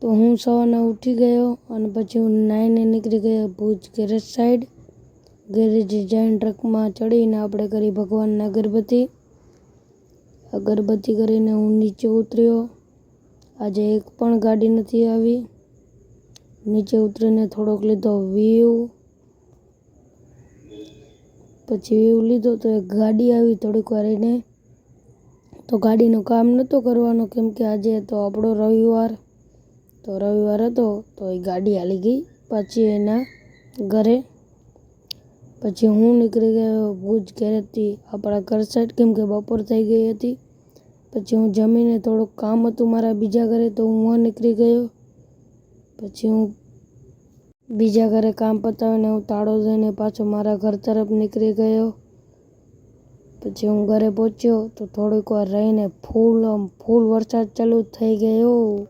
તો હું સવારના ઉઠી ગયો અને પછી હું નાહીને નીકળી ગયો ભુજ ગેરેજ સાઈડ. ગેરેજે જઈને ટ્રકમાં ચડીને આપણે કરી ભગવાનના અગરબત્તી. અગરબત્તી કરીને હું નીચે ઉતર્યો. આજે એક પણ ગાડી નથી આવી. નીચે ઉતરીને થોડોક લીધો વ્યૂ. પછી વ્યૂ લીધો તો એક ગાડી આવી થોડીક વાર રહીને. તો ગાડીનું કામ નહોતો કરવાનો કેમ કે આજે હતો આપણો રવિવાર. તો રવિવાર હતો તો એ ગાડી હાલી ગઈ પાછી એના ઘરે. પછી હું નીકળી ગયો ભુજ ગેરેજથી આપણા ઘર સાઈડ કેમ કે બપોર થઈ ગઈ હતી. પછી હું જમીને થોડુંક કામ હતું મારા બીજા ઘરે તો હું નીકળી ગયો. પછી હું બીજા ઘરે કામ પતાવીને હું તાળો દઈને પાછો મારા ઘર તરફ નીકળી ગયો. પછી હું ઘરે પહોંચ્યો તો થોડીક વાર રહીને ફૂલ વરસાદ ચાલુ થઈ ગયો.